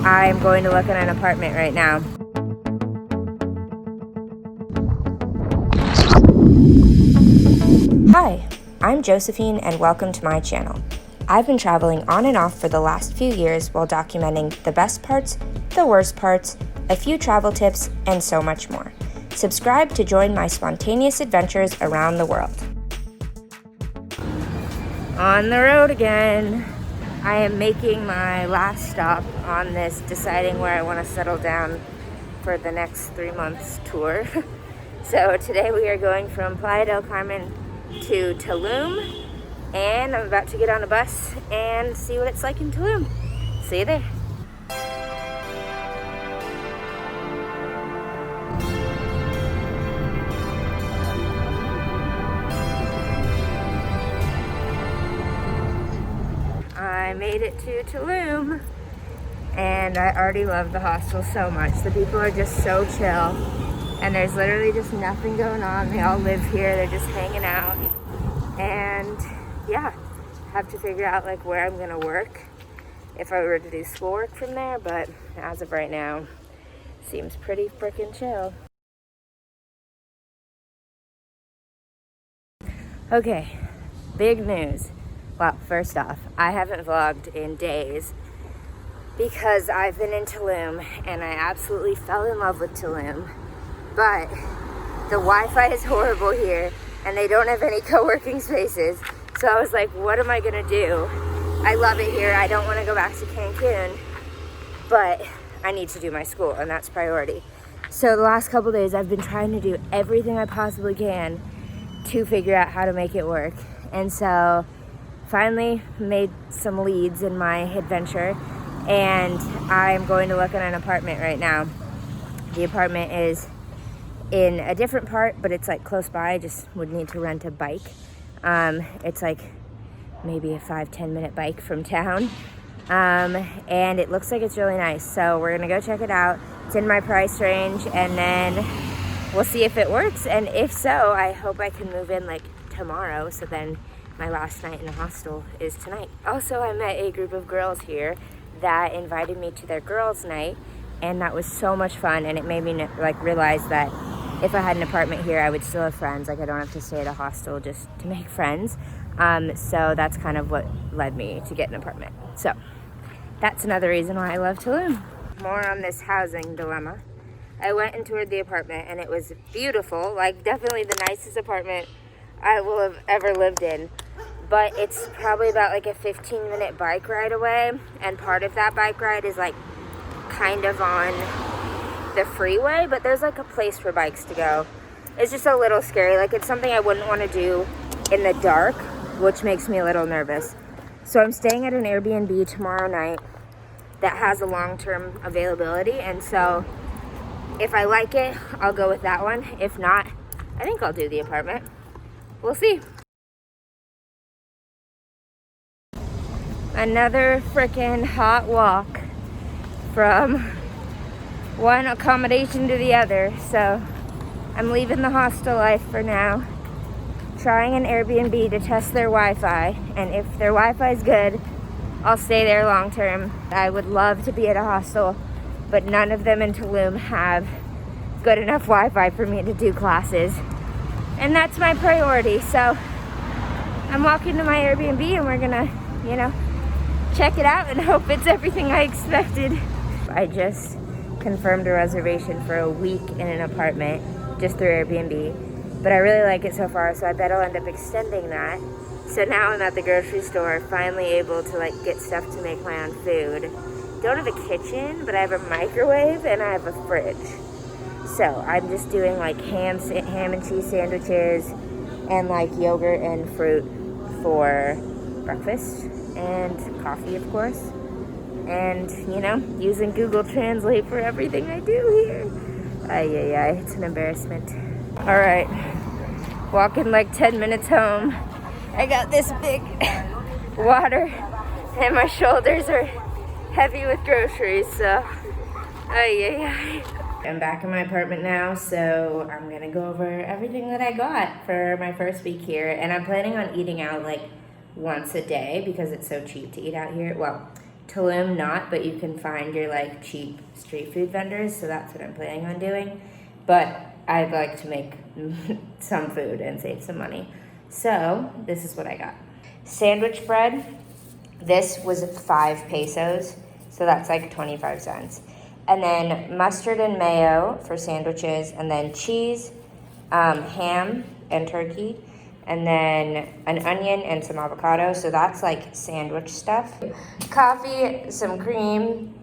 I'm going to look at an apartment right now. Hi, I'm Josephine and welcome to my channel. I've been traveling on and off for the last few years while documenting the best parts, the worst parts, a few travel tips, and so much more. Subscribe to join my spontaneous adventures around the world. On the road again. I am making my last stop on this deciding where I want to settle down for the next 3 months tour. So today we are going from Playa del Carmen to Tulum, and I'm about to get on a bus and see what it's like in Tulum. See you there. I made it to Tulum, and I already love the hostel so much. The people are just so chill, and there's literally just nothing going on. They all live here, they're just hanging out, and yeah, have to figure out like where I'm gonna work if I were to do schoolwork from there, but as of right now, seems pretty freaking chill. Okay, big news. Well, first off, I haven't vlogged in days because I've been in Tulum and I absolutely fell in love with Tulum, but the Wi-Fi is horrible here and they don't have any co-working spaces. So I was like, what am I gonna do? I love it here. I don't want to go back to Cancun, but I need to do my school and that's priority. So the last couple days I've been trying to do everything I possibly can to figure out how to make it work. And so finally made some leads in my adventure, and I'm going to look at an apartment right now. The apartment is in a different part, but it's like close by. I just would need to rent a bike. It's like maybe a 5-10 minute bike from town, and it looks like it's really nice, so we're gonna go check it out. It's in my price range, and then we'll see if it works, and if so, I hope I can move in like tomorrow, so then my last night in the hostel is tonight. Also, I met a group of girls here that invited me to their girls' night, and that was so much fun, and it made me like realize that if I had an apartment here, I would still have friends. Like, I don't have to stay at a hostel just to make friends. So that's kind of what led me to get an apartment. So that's another reason why I love Tulum. More on this housing dilemma. I went and toured the apartment, and it was beautiful. Like, definitely the nicest apartment I will have ever lived in. But it's probably about like a 15-minute bike ride away, and part of that bike ride is like kind of on the freeway, but there's like a place for bikes to go. It's just a little scary. Like, it's something I wouldn't want to do in the dark, which makes me a little nervous. So I'm staying at an Airbnb tomorrow night that has a long-term availability, and so if I like it, I'll go with that one. If not, I think I'll do the apartment. We'll see. Another freaking hot walk from one accommodation to the other. So I'm leaving the hostel life for now, trying an Airbnb to test their Wi-Fi, and if their Wi-Fi is good, I'll stay there long term. I would love to be at a hostel, but none of them in Tulum have good enough Wi-Fi for me to do classes, and that's my priority. So I'm walking to my Airbnb and we're gonna, check it out and hope it's everything I expected. I just confirmed a reservation for a week in an apartment just through Airbnb, but I really like it so far, so I bet I'll end up extending that. So now I'm at the grocery store, finally able to like get stuff to make my own food. Don't have a kitchen, but I have a microwave and I have a fridge. So I'm just doing like ham and cheese sandwiches and like yogurt and fruit for breakfast, and coffee, of course, and using Google Translate for everything I do here. It's an embarrassment. All right, walking like 10 minutes home. I got this big water and my shoulders are heavy with groceries, so I'm back in my apartment now, so I'm gonna go over everything that I got for my first week here, and I'm planning on eating out like once a day because it's so cheap to eat out here. Well, Tulum not, but you can find your like cheap street food vendors, so that's what I'm planning on doing. But I'd like to make some food and save some money. So this is what I got. Sandwich bread. This was 5 pesos, so that's like 25 cents. And then mustard and mayo for sandwiches, and then cheese, ham and turkey, and then an onion and some avocado. So that's like sandwich stuff. Coffee, some cream,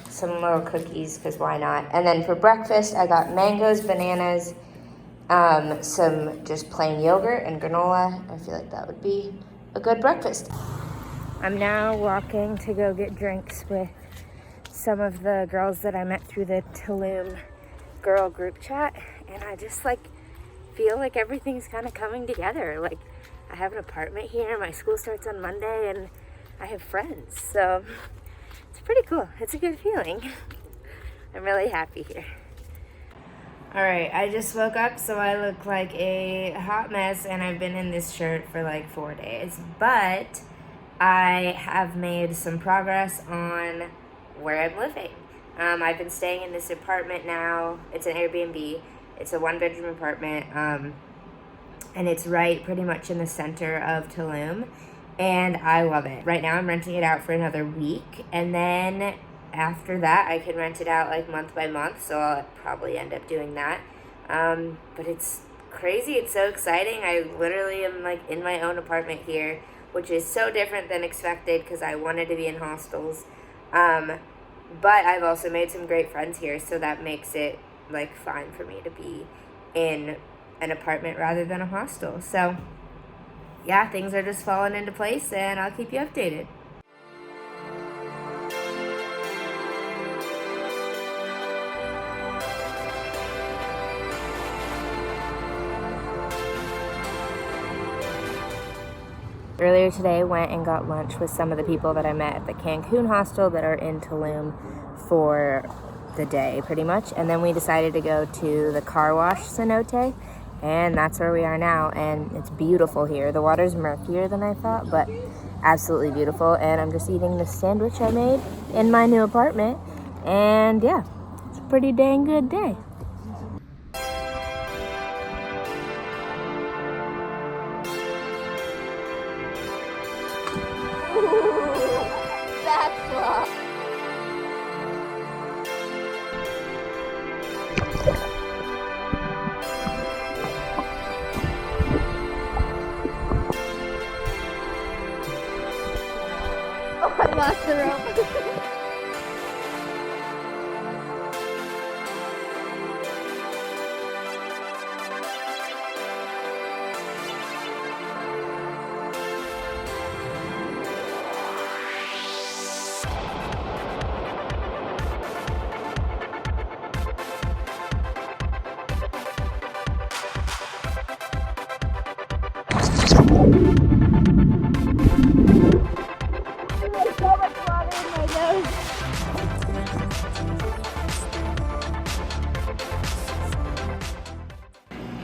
some little cookies, because why not? And then for breakfast, I got mangoes, bananas, some just plain yogurt and granola. I feel like that would be a good breakfast. I'm now walking to go get drinks with some of the girls that I met through the Tulum girl group chat, and I just like feel like everything's kind of coming together. Like I have an apartment here, my school starts on Monday, and I have friends, so it's pretty cool. It's a good feeling. I'm really happy here. Alright, I just woke up, so I look like a hot mess, and I've been in this shirt for like 4 days, but I have made some progress on where I'm living. I've been staying in this apartment now. It's an Airbnb. It's a 1-bedroom apartment, and it's right pretty much in the center of Tulum, and I love it. Right now I'm renting it out for another week, and then after that I can rent it out like month by month, so I'll probably end up doing that. But it's crazy. It's so exciting. I literally am like in my own apartment here, which is so different than expected because I wanted to be in hostels. But I've also made some great friends here, so that makes it like fine for me to be in an apartment rather than a hostel. So yeah, things are just falling into place, and I'll keep you updated. Earlier today, went and got lunch with some of the people that I met at the Cancun hostel that are in Tulum for the day, pretty much. And then we decided to go to the car wash Cenote, and that's where we are now. And it's beautiful here. The water's murkier than I thought, but absolutely beautiful. And I'm just eating this sandwich I made in my new apartment. And yeah, it's a pretty dang good day. That's long. Oh, I lost the rope.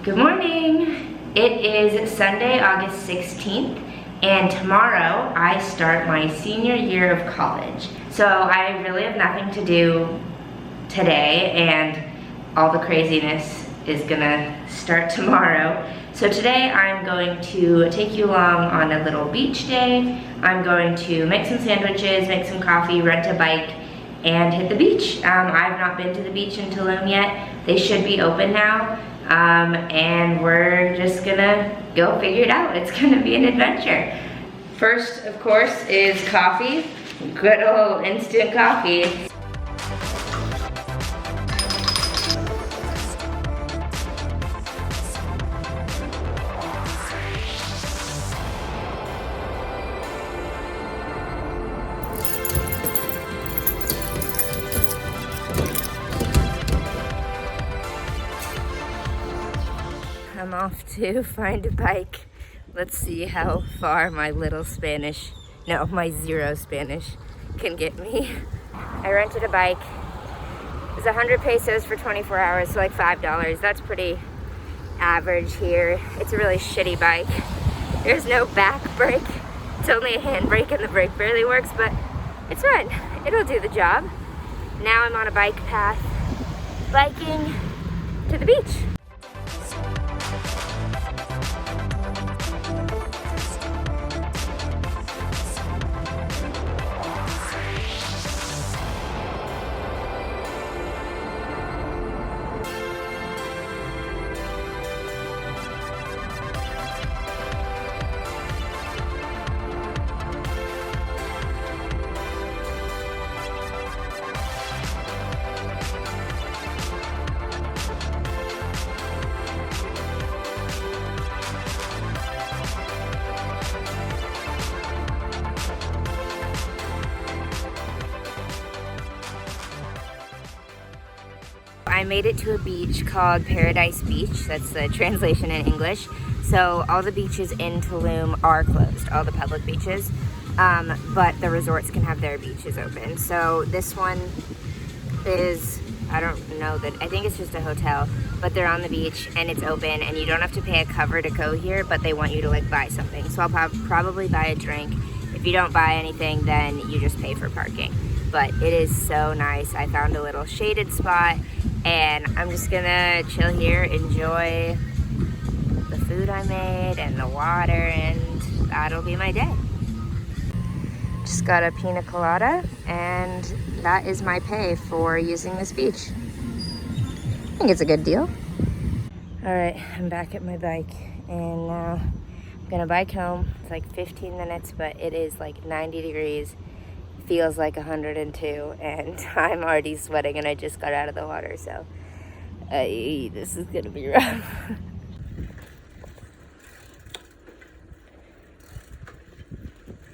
Good morning! It is Sunday, August 16th, and tomorrow I start my senior year of college. So I really have nothing to do today, and all the craziness is gonna start tomorrow. So today I'm going to take you along on a little beach day. I'm going to make some sandwiches, make some coffee, rent a bike, and hit the beach. I've not been to the beach in Tulum yet. They should be open now. And we're just gonna go figure it out. It's gonna be an adventure. First, of course, is coffee. Good old instant coffee. I'm off to find a bike. Let's see how far my little Spanish, no, my zero Spanish can get me. I rented a bike. It was 100 pesos for 24 hours, so like $5. That's pretty average here. It's a really shitty bike. There's no back brake. It's only a handbrake and the brake barely works, but It's fun. It'll do the job. Now I'm on a bike path, biking to the beach. I made it to a beach called Paradise Beach. That's the translation in English. So all the beaches in Tulum are closed, all the public beaches, but the resorts can have their beaches open. So this one is, I don't know, I think it's just a hotel, but they're on the beach and it's open and you don't have to pay a cover to go here, but they want you to like buy something. So I'll probably buy a drink. If you don't buy anything, then you just pay for parking. But it is so nice. I found a little shaded spot and I'm just gonna chill here, enjoy the food I made and the water, and that'll be my day. Just got a pina colada, and that is my pay for using this beach. I think it's a good deal. All right, I'm back at my bike, and now I'm gonna bike home. It's like 15 minutes, but it is like 90 degrees. Feels like 102, and I'm already sweating, and I just got out of the water, so this is gonna be rough.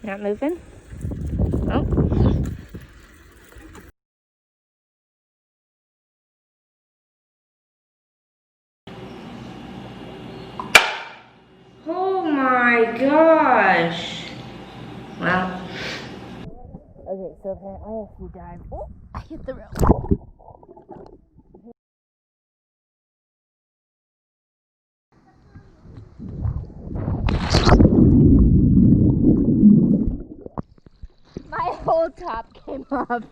Not moving? Oh. Oh my gosh. Well. Okay, so apparently if you dive, oh, I hit the rope. My whole top came off.